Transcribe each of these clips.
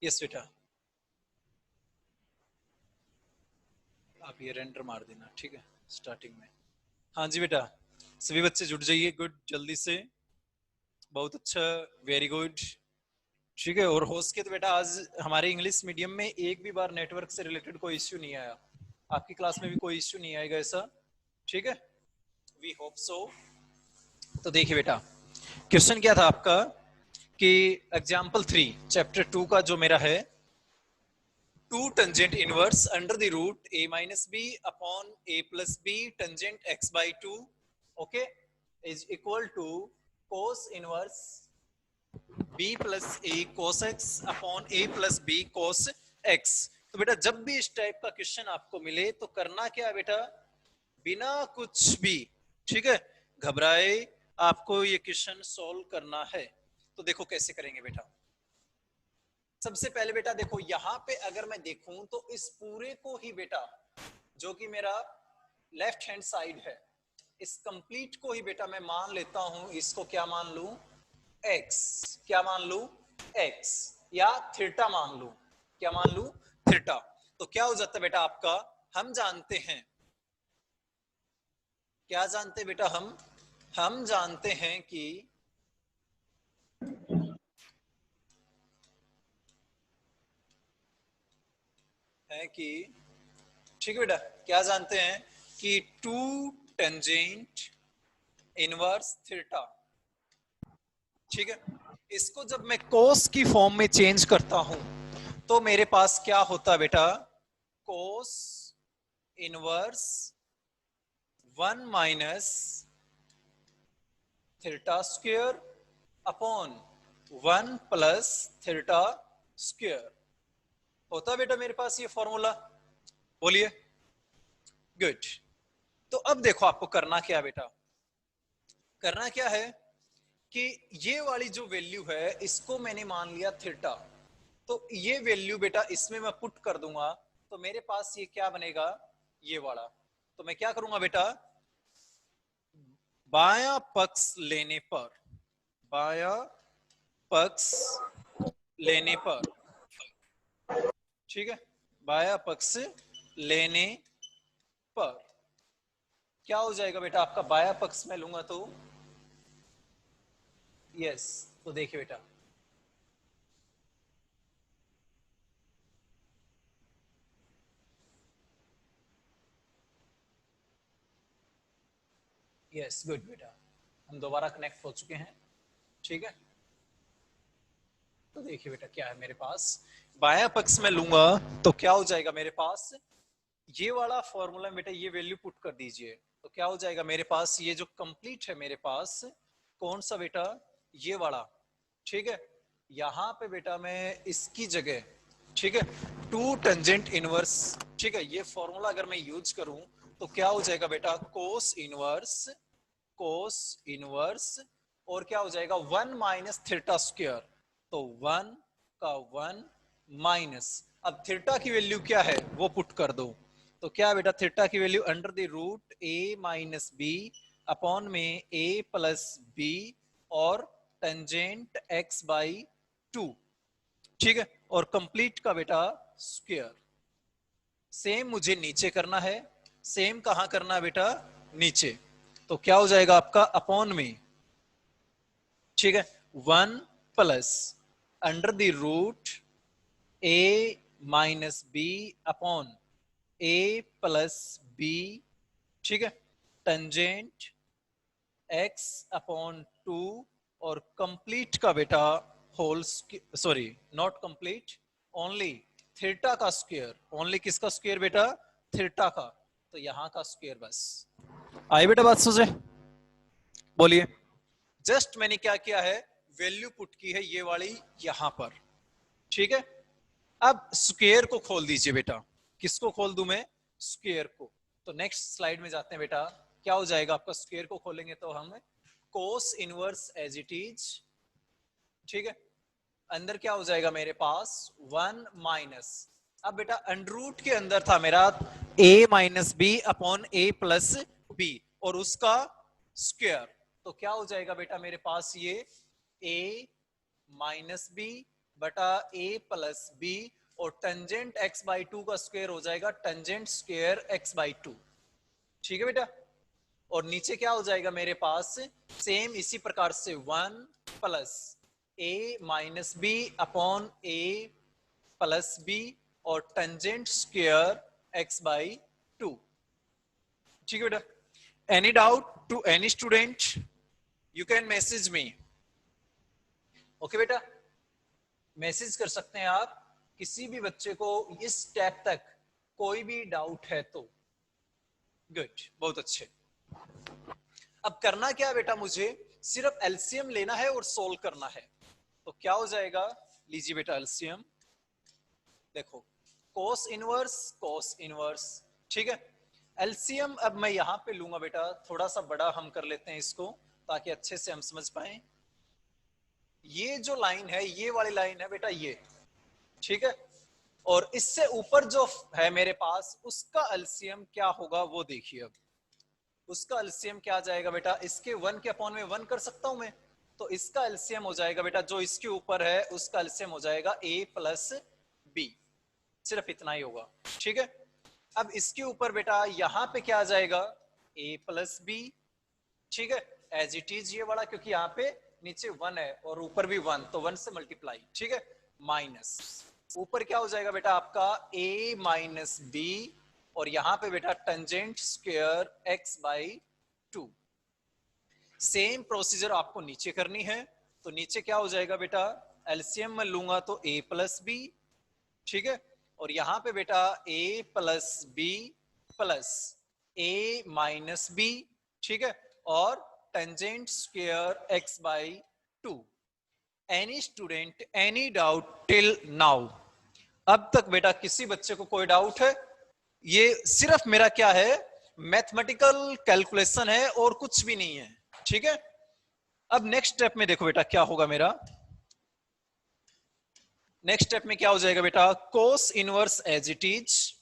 Yes बेटा, आप ये रेंडर मार देना, ठीक है स्टार्टिंग में। हाँ जी बेटा, सभी बच्चे जुट जाइए, गुड, जल्दी से, बहुत अच्छा, वेरी गुड, ठीक है। और होस्ट के तो बेटा आज हमारे इंग्लिश मीडियम में एक भी बार नेटवर्क से रिलेटेड कोई इश्यू नहीं आया, आपकी क्लास में भी कोई इश्यू नहीं आएगा ऐसा, ठीक है, वी होप सो। तो देखिए बेटा, क्वेश्चन क्या था आपका कि एग्जाम्पल 3 चैप्टर 2 का जो मेरा है, two tangent inverse under the root a minus b upon a plus b tangent x by 2, okay, is equal to cos inverse b plus a cos x upon a plus b cos x। तो बेटा जब भी इस type का question आपको मिले तो करना क्या है बेटा, बिना कुछ भी, ठीक है, घबराए, आपको ये क्वेश्चन सॉल्व करना है। तो देखो कैसे करेंगे बेटा। सबसे पहले बेटा देखो, यहां पे अगर मैं देखूं तो इस पूरे को ही बेटा, जो कि मेरा लेफ्ट हैंड साइड है, इस कंप्लीट को ही बेटा मैं मान लेता हूं, इसको क्या मान लू, x, क्या मान लू, x, या थीटा मान लू, क्या मान लू, थीटा। तो क्या हो जाता है बेटा आपका, हम जानते हैं, क्या जानते हैं बेटा, हम जानते हैं कि ठीक है बेटा, क्या जानते हैं कि टू टेंजेंट इनवर्स थीटा, ठीक है, इसको जब मैं कोस की फॉर्म में चेंज करता हूं तो मेरे पास क्या होता है बेटा, cos inverse 1 - theta square upon 1 + theta square होता है बेटा मेरे पास ये फॉर्मूला, बोलिए, गुड। तो अब देखो आपको करना क्या बेटा, करना क्या है कि ये वाली जो वैल्यू है इसको मैंने मान लिया थीटा, तो ये वैल्यू बेटा इसमें मैं पुट कर दूंगा, तो मेरे पास ये क्या बनेगा, ये वाला। तो मैं क्या करूंगा बेटा, बायां पक्ष लेने पर, बायां पक्ष लेने पर, ठीक है, बायां पक्ष लेने पर क्या हो जाएगा बेटा आपका, बायां पक्ष में लूंगा तो यस, तो देखिए बेटा, यस गुड बेटा, हम दोबारा कनेक्ट हो चुके हैं, ठीक है। तो देखिए बेटा क्या है मेरे पास, बायां पक्ष में लूंगा तो क्या हो जाएगा मेरे पास, ये वाला फॉर्मूला बेटा ये वैल्यू पुट कर दीजिए, तो क्या हो जाएगा मेरे पास, ये जो कंप्लीट है मेरे पास, कौन सा बेटा, ये वाला, ठीक है। यहां पे बेटा मैं इसकी जगह, ठीक है, टू टेंजेंट इनवर्स, ठीक है, ये फॉर्मूला अगर मैं यूज करूं तो क्या हो जाएगा बेटा, कोस इनवर्स, कोस इनवर्स, और क्या हो जाएगा 1 - थीटा स्क्वायर, तो 1 का 1 माइनस, अब थीटा की वैल्यू क्या है वो पुट कर दो, तो क्या बेटा थीटा की value under the root a minus b upon में a प्लस बी और टेंजेंट x बाई 2, ठीक है, और कंप्लीट का बेटा स्क्वायर। सेम मुझे नीचे करना है, सेम कहां करना है बेटा, नीचे, तो क्या हो जाएगा आपका अपॉन में, ठीक है, 1 + under the root a minus b upon a plus b, ठीक है, टेंजेंट x अपॉन 2 और कंप्लीट का बेटा whole, sorry not complete, only theta का स्क्वायर, ओनली किसका स्क्वायर बेटा, थीटा का, तो यहां का स्क्वायर बस। आई बेटा बात सोचे, बोलिए, जस्ट मैंने क्या किया है, वैल्यू पुट की है ये वाली यहां पर, ठीक है। अब स्क्वायर को खोल दीजिए बेटा, किसको खोल दूं मैं, स्क्वायर को। तो नेक्स्ट स्लाइड में जाते हैं बेटा, क्या हो जाएगा आपका, स्क्वायर को खोलेंगे तो हम cos inverse as it is, ठीक है, अंदर क्या हो जाएगा मेरे पास 1 माइनस, अब बेटा अंडरूट के अंदर था मेरा a minus b upon a plus b और उसका स्क्वायर, तो क्या हो जाएगा बेटा मेरे पास ये a माइनस बी बटा a प्लस b, और टेंजेंट x बाई 2 का स्क्वायर हो जाएगा टेंजेंट स्क्वायर x बाई 2। ठीक है बेटा, और नीचे क्या हो जाएगा मेरे पास, सेम इसी प्रकार से 1 plus a minus b upon a plus b, और टेंजेंट स्क्वायर x बाई 2। ठीक है बेटा, any doubt to any student, you can message me. Okay बेटा, मैसेज कर सकते हैं आप, किसी भी बच्चे को इस स्टेप तक कोई भी डाउट है तो। गुड, बहुत अच्छे। अब करना क्या है बेटा, मुझे सिर्फ एलसीएम लेना है और सोल्व करना है। तो क्या हो जाएगा, लीजिए बेटा एलसीएम, देखो कोस इनवर्स, ठीक है। एलसीएम अब मैं यहां पे लूंगा बेटा, थोड़ा सा बड़ा हम कर लेते हैं इसको ताकि अच्छे से हम समझ पाए। ये जो लाइन है, ये वाली लाइन है बेटा ये, ठीक है, और इससे ऊपर जो है मेरे पास, उसका एलसीएम क्या होगा वो देखिए। अब उसका एलसीएम क्या आ जाएगा बेटा, इसके 1 के अपॉन में 1 कर सकता हूं मैं, तो इसका एलसीएम हो जाएगा बेटा, जो इसके ऊपर है उसका एलसीएम हो जाएगा a प्लस बी, सिर्फ इतना ही होगा। ठीक है, अब इसके ऊपर बेटा यहां पे क्या आ जाएगा, a प्लस बी, ठीक है, एज इट इज ये वाला, क्योंकि यहाँ पे नीचे 1 है और ऊपर भी 1, तो 1 से मल्टीप्लाई, ठीक है, माइनस ऊपर क्या हो जाएगा बेटा आपका a माइनस बी, और यहां पे बेटा tangent square x by 2। Same procedure आपको नीचे करनी है, तो नीचे क्या हो जाएगा बेटा, एलसीएम में लूंगा तो a प्लस बी, ठीक है, और यहां पे बेटा a plus b plus a minus b, ठीक है, और tangent square x by 2। Any student any doubt till now? अब तक बेटा किसी बच्चे को कोई डाउट है? ये सिर्फ मेरा क्या है, मैथमेटिकल कैलकुलेशन है और कुछ भी नहीं है। ठीक है, अब नेक्स्ट स्टेप में देखो बेटा क्या होगा मेरा, नेक्स्ट स्टेप में क्या हो जाएगा बेटा, cos inverse as it is.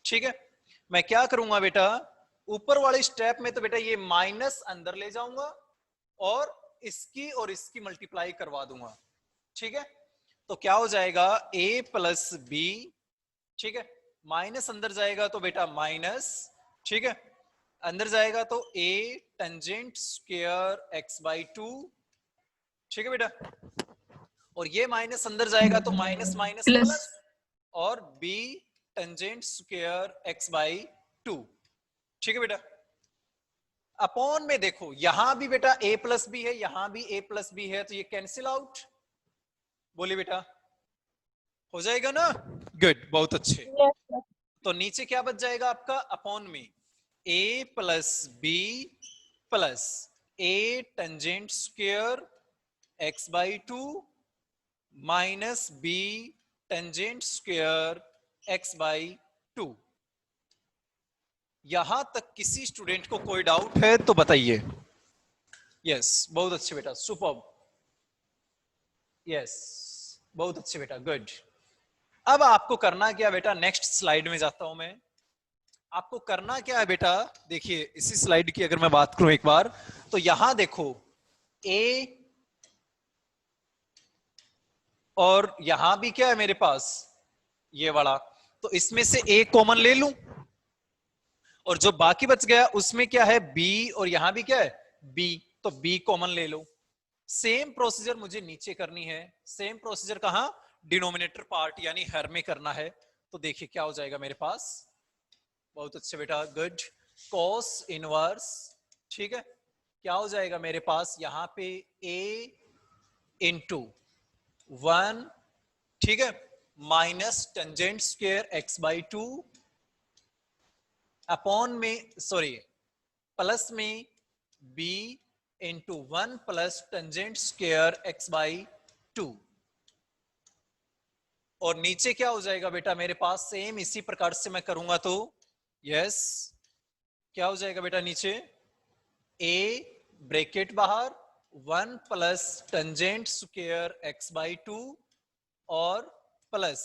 ठीक है, मैं क्या करूंगा बेटा, ऊपर वाले स्टेप में तो बेटा ये माइनस अंदर ले जाऊंगा और इसकी मल्टीप्लाई करवा दूंगा। ठीक है, तो क्या हो जाएगा a प्लस बी, ठीक है, माइनस अंदर जाएगा तो बेटा माइनस, ठीक है, अंदर जाएगा तो a tangent square x by 2, ठीक है बेटा, और ये माइनस अंदर जाएगा तो माइनस माइनस प्लस, और b tangent square x by 2। ठीक है बेटा, अपॉन में देखो यहां भी बेटा a प्लस बी है, यहां भी a प्लस बी है, तो ये कैंसिल आउट, बोलिए बेटा, हो जाएगा ना? गुड, बहुत अच्छे। तो नीचे क्या बच जाएगा आपका, अपॉन में a plus b plus a tangent square x by 2 minus b tangent square x by 2। यहां तक किसी स्टूडेंट को कोई डाउट है तो बताइए। यस, बहुत अच्छे बेटा, सुपर्ब, यस, बहुत अच्छे बेटा, गुड। अब आपको करना क्या बेटा, नेक्स्ट स्लाइड में जाता हूं मैं। आपको करना क्या है बेटा, देखिए इसी स्लाइड की अगर मैं बात करूं एक बार, तो यहां देखो a, और यहां भी क्या है मेरे पास, ये वाला, तो इसमें से a कॉमन ले लूं, और जो बाकी बच गया उसमें क्या है b, और यहां भी क्या है b, तो b कॉमन ले लो। सेम प्रोसीजर मुझे नीचे करनी है, सेम प्रोसीजर कहां, डिनोमिनेटर पार्ट यानी हर में करना है। तो देखिए क्या हो जाएगा मेरे पास, बहुत अच्छे बेटा, गुड, कॉस इनवर्स, ठीक है, क्या हो जाएगा मेरे पास, यहां पे a इंटू 1, ठीक है, minus tangent square x by 2, upon में सॉरी प्लस में b into 1 plus tangent square x by 2, और नीचे क्या हो जाएगा बेटा मेरे पास, सेम इसी प्रकार से मैं करूंगा तो यस, क्या हो जाएगा बेटा नीचे, a ब्रैकेट बाहर 1 plus tangent square x by 2, और प्लस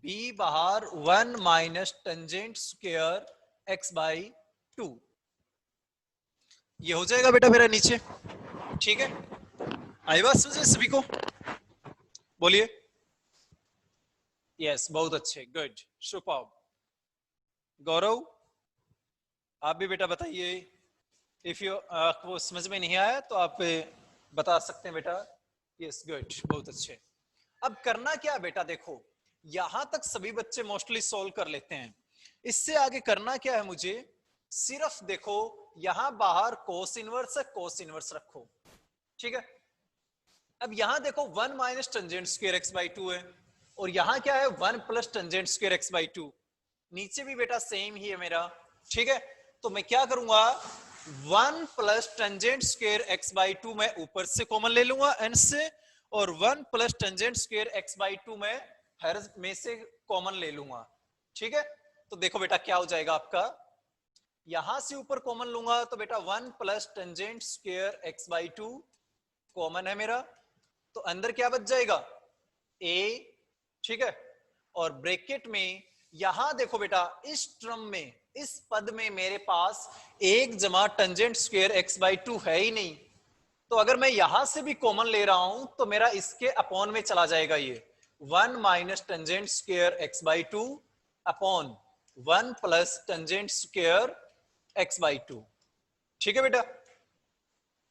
b बाहर 1 minus tangent square x by 2। ये हो जाएगा बेटा मेरा नीचे। ठीक है, आई बात समझे सभी को, बोलिए। यस, बहुत अच्छे, गुड, सुपर्ब। गौरव, आप भी बेटा बताइए। इफ यू आपको समझ में नहीं आया तो आप बता सकते हैं बेटा। यस, गुड, बहुत अच्छे। अब करना क्या है बेटा, देखो यहां तक सभी बच्चे मोस्टली सोल्व कर लेते हैं। इससे आगे करना क्या है मुझे, सिर्फ देखो यहां बाहर कोस इनवर्स है, कोस इनवर्स रखो, ठीक है। अब यहां देखो 1 minus tangent square x by 2 है, और यहां क्या है 1 plus tangent square x by 2। नीचे भी बेटा सेम ही है मेरा, ठीक है। तो मैं क्या करूंगा, 1 plus tangent square x by 2 मैं ऊपर से कॉमन ले लूंगा एन से, और 1 plus tangent square x by 2 मैं हर में से कॉमन ले लूंगा, ठीक है। तो देखो बेटा क्या हो जाएगा आपका, यहां से ऊपर कॉमन लूंगा तो बेटा 1 plus tangent square x by 2 common है मेरा, तो अंदर क्या बच जाएगा a, ठीक है। और ब्रैकेट में यहां देखो बेटा इस टर्म में, इस पद में मेरे पास 1 जमा टेंजेंट स्क्वायर एक्स बाई 2 है ही नहीं, तो अगर मैं यहां से भी कॉमन ले रहा हूं तो मेरा इसके अपॉन में चला जाएगा, ये 1 minus tangent square x by 2 upon 1 plus tangent square x by 2, ठीक है बेटा।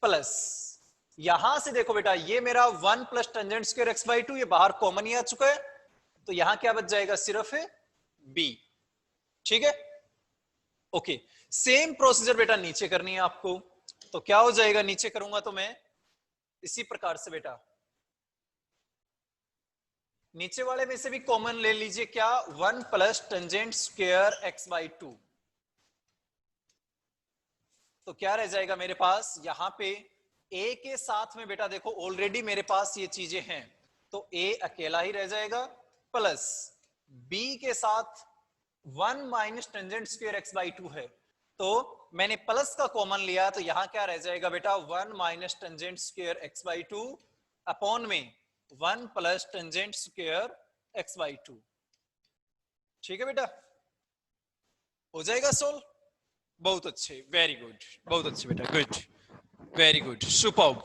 प्लस यहां से देखो बेटा ये मेरा 1 plus tangent square x by 2 ये बाहर कॉमन ही आ चुका है, तो यहां क्या बच जाएगा, सिर्फ है b, ठीक है। ओके, सेम प्रोसीजर बेटा नीचे करनी है आपको, तो क्या हो जाएगा, नीचे करूंगा तो मैं इसी प्रकार से बेटा, नीचे वाले में से भी कॉमन ले लीजिए, क्या 1 plus tangent square x by 2, तो क्या रह जाएगा मेरे पास यहां पे a के साथ में बेटा देखो ऑलरेडी मेरे पास ये चीजें हैं, तो a अकेला ही रह जाएगा, प्लस b के साथ 1 minus tangent square x by 2 है, तो मैंने प्लस का कॉमन लिया, तो यहां क्या रह जाएगा बेटा 1 minus tangent square x by 2 upon में 1 plus tangent square x by 2, ठीक है बेटा, हो जाएगा सोल्व। बहुत अच्छे, वेरी गुड, बहुत अच्छे बेटा, गुड, वेरी गुड, सुपर्ब।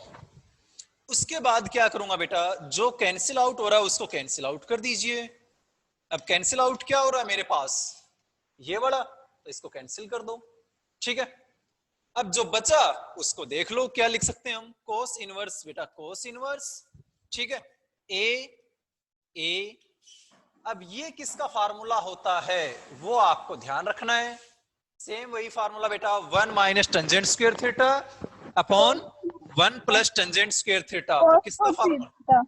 उसके बाद क्या करूंगा बेटा, जो कैंसिल आउट हो रहा है उसको कैंसिल आउट कर दीजिए। अब कैंसिल आउट क्या हो रहा है मेरे पास, ये वाला, तो इसको कैंसिल कर दो, ठीक है। अब जो बचा उसको देख लो क्या लिख सकते हैं हम, कोस इनवर्स बेटा, कोस इनवर्स, ठीक है, ए। अब ये किसका फार्मूला होता है वो आपको ध्यान रखना है, सेम वही फार्मूला बेटा, 1 minus tangent square theta upon 1 plus tangent square theta, तो किसका formula,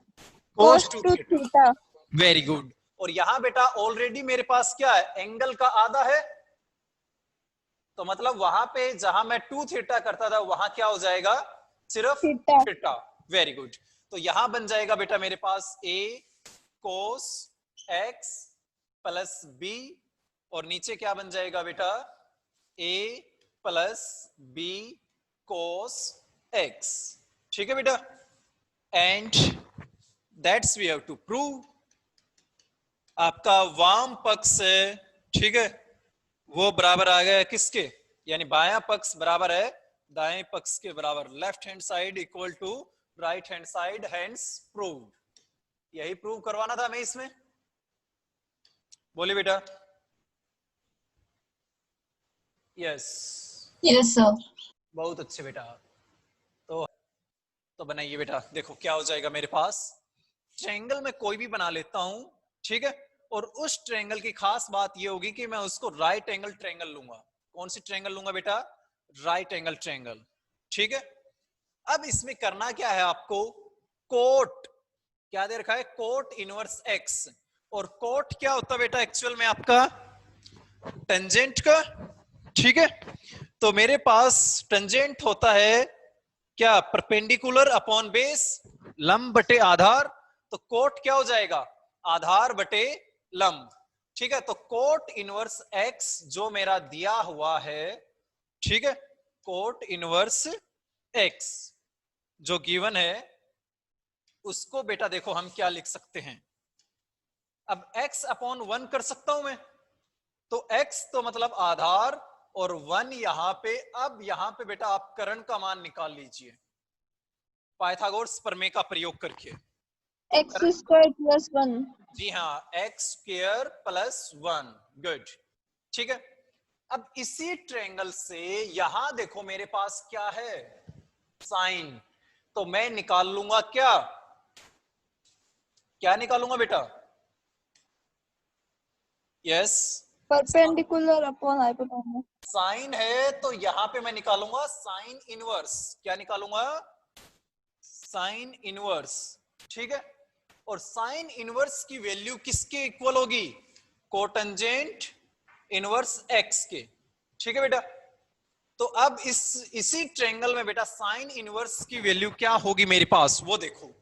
cos two theta, very good. और यहां बेटा ऑलरेडी मेरे पास क्या है, एंगल का आधा है, तो मतलब वहां पे जहां मैं 2 थीटा करता था वहां क्या हो जाएगा, सिर्फ थीटा, वेरी गुड। तो यहां बन जाएगा बेटा मेरे पास a cos x plus b, और नीचे क्या बन जाएगा बेटा a plus b cos x, ठीक है बेटा। And that's we have to prove, आपका वाम पक्ष है, ठीक है, वो बराबर आ गया किसके, यानी बायां पक्ष बराबर है दाएं पक्ष के बराबर, left hand side equal to right hand side, hence proved. यही प्रूव करवाना था हमें इसमें, बोलिए बेटा। Yes, yes sir. बहुत अच्छे बेटा। तो बनाइए बेटा, देखो क्या हो जाएगा मेरे पास, ट्रायंगल में कोई भी बना लेता हूं, ठीक है, और उस ट्रायंगल की खास बात ये होगी कि मैं उसको राइट एंगल ट्रायंगल लूंगा। कौन सी ट्रायंगल लूंगा बेटा, राइट एंगल ट्रायंगल, ठीक है। अब इसमें करना क्या है आपको, कोट, क्या दे रखा है, कोट इनवर्स एक्स, और कोट क्या होता है बेटा एक्चुअल में आपका टेंजेंट का, ठीक है। तो मेरे पास टेंजेंट होता है क्या, परपेंडिकुलर अपॉन बेस, लंब बटे आधार, तो कोट क्या हो जाएगा, आधार बटे लंब, ठीक है। तो कोट इनवर्स एक्स जो मेरा दिया हुआ है, ठीक है, कोट इनवर्स एक्स जो गिवन है, उसको बेटा देखो हम क्या लिख सकते हैं, अब x अपॉन 1 कर सकता हूं मैं, तो x तो मतलब आधार और 1 यहां पे, अब यहां पे बेटा आप कर्ण का मान निकाल लीजिए पाइथागोरस प्रमेय का प्रयोग करके, एक्स स्क्वायर प्लस 1। जी हाँ, एक्स स्क्वायर प्लस 1। गुड, ठीक है। अब इसी ट्रायंगल से यहां देखो मेरे पास क्या है, साइन। तो मैं निकाल लूंगा क्या, क्या निकालूंगा बेटा? Yes, perpendicular upon hypotenuse. Sine है तो यहां पे मैं निकालूंगा साइन इनवर्स। क्या निकालूंगा? साइन इनवर्स, ठीक है। और साइन इनवर्स की वैल्यू किसके इक्वल होगी? कोटेंजेंट इनवर्स एक्स के, ठीक है बेटा। तो अब इसी ट्रायंगल में बेटा साइन इनवर्स की वैल्यू क्या होगी मेरे पास, वो देखो।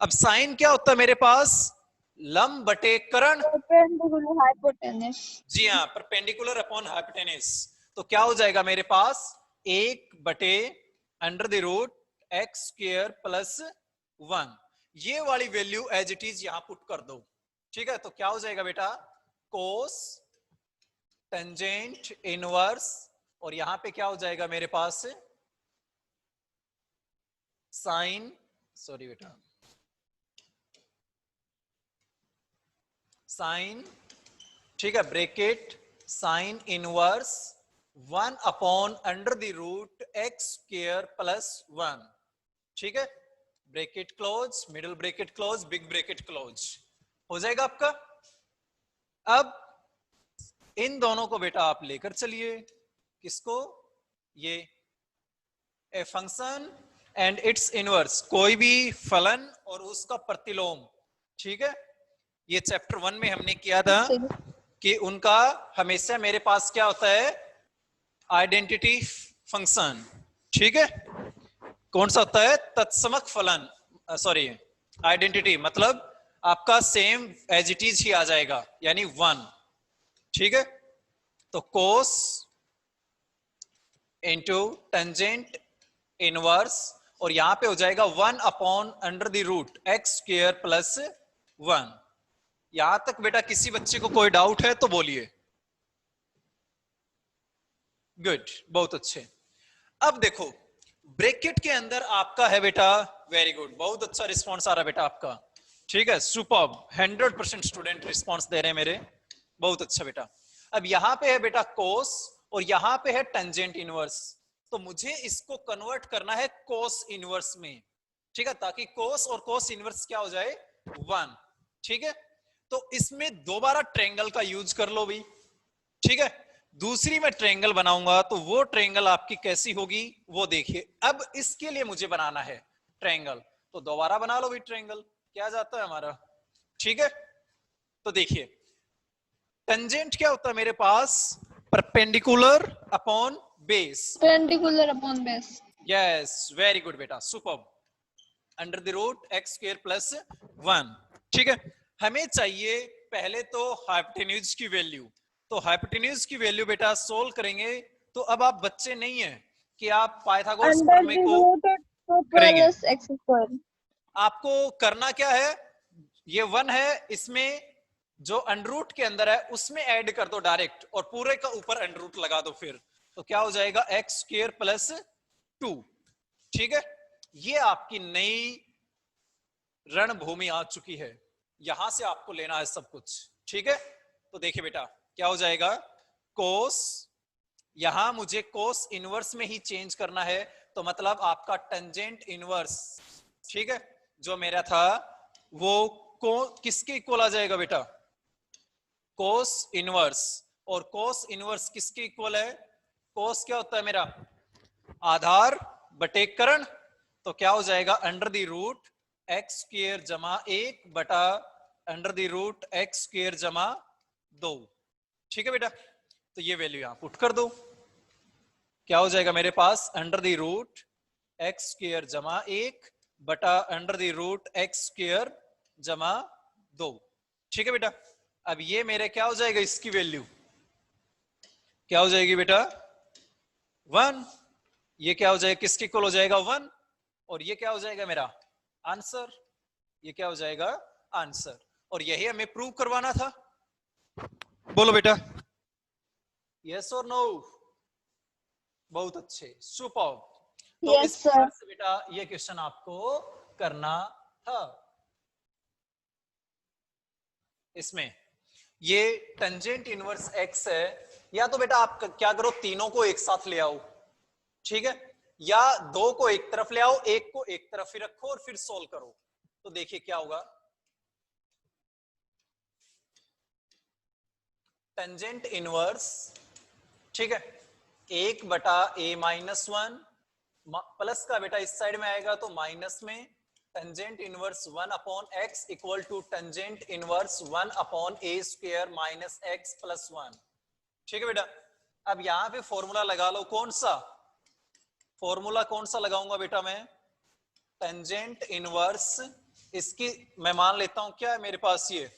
अब साइन क्या होता है मेरे पास? लंब बटे कर्ण। Perpendicular hypotenuse. जी हाँ, परपेंडिकुलर अपॉन हाइपोटेनस। तो क्या हो जाएगा मेरे पास? 1/√x² plus 1। ये वाली वैल्यू एज इट इज यहां पुट कर दो, ठीक है। तो क्या हो जाएगा बेटा? कोस टेंजेंट इनवर्स, और यहां पे क्या हो जाएगा मेरे पास? साइन, सॉरी बेटा, साइन, ठीक है, bracket sine inverse 1/√x² plus 1, ठीक है। Bracket close, middle bracket close, big bracket close, हो जाएगा आपका। अब इन दोनों को बेटा आप लेकर चलिए, किसको? ये a function and it's inverse, कोई भी फलन और उसका प्रतिलोम, ठीक है। ये चैप्टर 1 में हमने किया था कि उनका हमेशा मेरे पास क्या होता है? आइडेंटिटी फंक्शन, ठीक है। कौन सा होता है? तत्समक फलन, सॉरी आइडेंटिटी, मतलब आपका सेम एज इट इज ही आ जाएगा, यानी 1, ठीक है। तो कोस इंटू टेंजेंट इनवर्स, और यहां पे हो जाएगा 1/√x² प्लस 1। यहां तक बेटा किसी बच्चे को कोई डाउट है तो बोलिए। गुड, बहुत अच्छे। अब देखो ब्रैकेट के अंदर आपका है बेटा, वेरी गुड, बहुत अच्छा रिस्पॉन्स आ रहा है बेटा आपका, ठीक है, सुपर्ब, 100% स्टूडेंट रिस्पॉन्स दे रहे हैं मेरे, बहुत अच्छा बेटा। अब यहां पे है बेटा कोस, और यहां पे है टेंजेंट इनवर्स, तो मुझे इसको कन्वर्ट करना है कोस इनवर्स में, ठीक है, ताकि कोस और कोस इनवर्स क्या हो जाए? 1, ठीक है। तो इसमें दोबारा ट्रायंगल का यूज कर लो भाई, ठीक है। दूसरी मैं ट्रायंगल बनाऊंगा तो वो ट्रायंगल आपकी कैसी होगी वो देखिए। अब इसके लिए मुझे बनाना है ट्रायंगल, तो दोबारा बना लो भाई ट्रायंगल, क्या जाता है हमारा, ठीक है। तो देखिए टेंजेंट क्या होता है मेरे पास? Perpendicular upon base. Perpendicular upon base. Yes, very good बेटा, सुपर्ब, √x² प्लस 1, ठीक है। हमें चाहिए पहले तो हाइपोटेन्यूज की वैल्यू, तो हाइपोटेन्यूज की वैल्यू बेटा सोल्व करेंगे। तो अब आप बच्चे नहीं है कि आप पाइथागोरस अंडर प्रमेय द को रूट 2 करेंगे। Plus x square. आपको करना क्या है? ये 1 है, इसमें जो अंडरूट के अंदर है उसमें ऐड कर दो डायरेक्ट, और पूरे का ऊपर अंडरूट लगा दो फिर, तो क्या हो जाएगा? x² प्लस 2, ठीक है। ये आपकी नई रणभूमि आ चुकी है, यहां से आपको लेना है सब कुछ, ठीक है। तो देखिए बेटा क्या हो जाएगा? कोस, यहां मुझे कोस इनवर्स में ही चेंज करना है, तो मतलब आपका टेंजेंट इनवर्स, ठीक है, जो मेरा था वो किसके इक्वल आ जाएगा बेटा? Cos inverse. और कोस इनवर्स किसके इक्वल है? कोस क्या होता है मेरा? आधार बटे कर्ण, तो क्या हो जाएगा? √x² जमा 1 बटा √x² जमा 2, ठीक है बेटा। तो ये वैल्यू यहां पुट कर दो, क्या हो जाएगा मेरे पास? √x² जमा 1 बटा √x² जमा 2, ठीक है बेटा। अब ये मेरे क्या हो जाएगा? इसकी वैल्यू क्या हो जाएगी बेटा? 1। ये क्या हो जाएगा? किसके इक्वल हो जाएगा? 1। और ये क्या हो जाएगा मेरा आंसर? ये क्या हो जाएगा? आंसर। और यही हमें प्रूव करवाना था, बोलो बेटा, यस और नो? बहुत अच्छे, सुपर। तो यस इस सर। प्रकार से बेटा ये क्वेश्चन आपको करना था। इसमें ये टेंजेंट इनवर्स x है, या तो बेटा आप क्या करो, तीनों को एक साथ ले आओ, ठीक है, या दो को एक तरफ ले आओ, एक को एक तरफ ही रखो और फिर सोल्व करो। तो देखिए क्या होगा, टेंजेंट इनवर्स, ठीक है, 1/a-1 प्लस का बेटा इस साइड में आएगा तो माइनस में, tangent inverse 1/x equal to tangent inverse 1/a² minus x plus 1। ठीक है बेटा, अब यहां पे फॉर्मूला लगा लो, कौन सा फॉर्मूला, कौन सा लगाऊंगा बेटा मैं, टेंजेंट इनवर्स, इसकी मैं मान लेता हूं क्या है मेरे पास, ये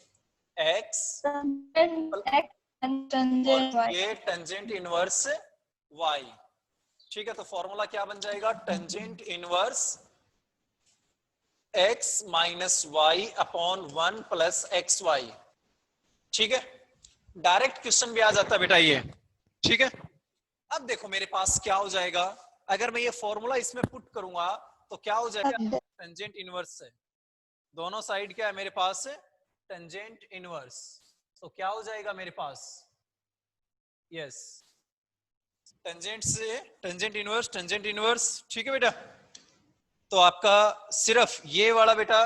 x Tangent x and और tangent y. ये टेंजेंट इनवर्स y। ठीक है, तो फॉर्मूला क्या बन जाएगा, tangent inverse x minus y upon 1 plus x y. ठीक है, डायरेक्ट क्वेश्चन भी आ जाता है बेटा ये। ठीक है, अब देखो मेरे पास क्या हो जाएगा, अगर मैं ये फॉर्मूला इसमें पुट करूंगा तो क्या हो जाएगा, टेंजेंट इनवर्स है, दोनों साइड क्या है मेरे पास, टेंजेंट इनवर्स, तो क्या हो जाएगा मेरे पास, यस, टेंजेंट से टेंजेंट इनवर्स। ठीक है बेटा, तो आपका सिर्फ ये वाला बेटा,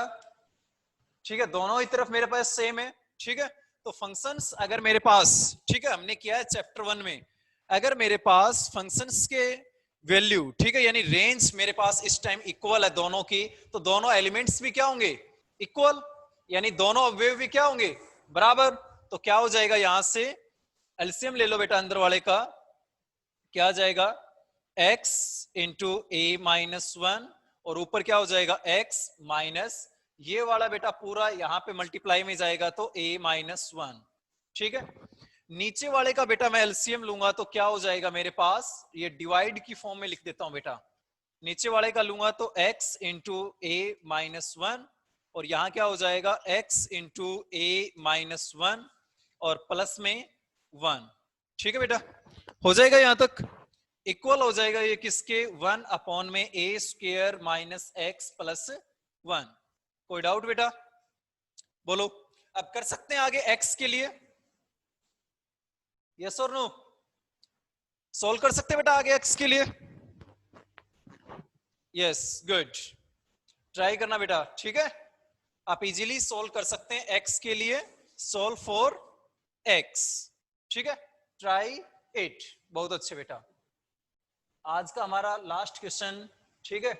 ठीक है, दोनों ही तरफ मेरे पास सेम है। ठीक है, तो फंक्शंस अगर मेरे पास, ठीक है, हमने किया है चैप्टर 1 में, अगर मेरे पास फंक्शंस के वैल्यू, ठीक है, यानी रेंज मेरे पास इस टाइम इक्वल है दोनों की, तो दोनों एलिमेंट्स भी क्या होंगे, इक्वल, यानी दोनों अवयव भी क्या होंगे, बराबर। तो क्या हो जाएगा, यहां से एलसीएम ले लो बेटा अंदर वाले का, क्या आ जाएगा, x इंटू a-1 और ऊपर क्या हो जाएगा x माइनस, ये वाला बेटा पूरा यहां पे मल्टीप्लाई में जाएगा तो a-1। ठीक है, नीचे वाले का बेटा मैं एलसीएम लूंगा तो क्या हो जाएगा मेरे पास, ये डिवाइड की फॉर्म में लिख देता हूं बेटा, नीचे वाले का लूंगा तो x इंटू a-1 और यहां क्या हो जाएगा x इंटू a-1 और प्लस में 1। ठीक है बेटा, हो जाएगा यहां तक, इक्वल हो जाएगा ये किसके, 1 में a² माइनस एक्स प्लस 1। कोई डाउट बेटा, बोलो। अब कर सकते हैं आगे x के लिए, यस और नो, सोल्व कर सकते हैं बेटा आगे x के लिए, यस, गुड, ट्राई करना बेटा। ठीक है, आप इजीली सोल्व कर सकते हैं x के लिए, सोल्व फॉर x। ठीक है, ट्राई इट, बहुत अच्छे बेटा। आज का हमारा लास्ट क्वेश्चन, ठीक है,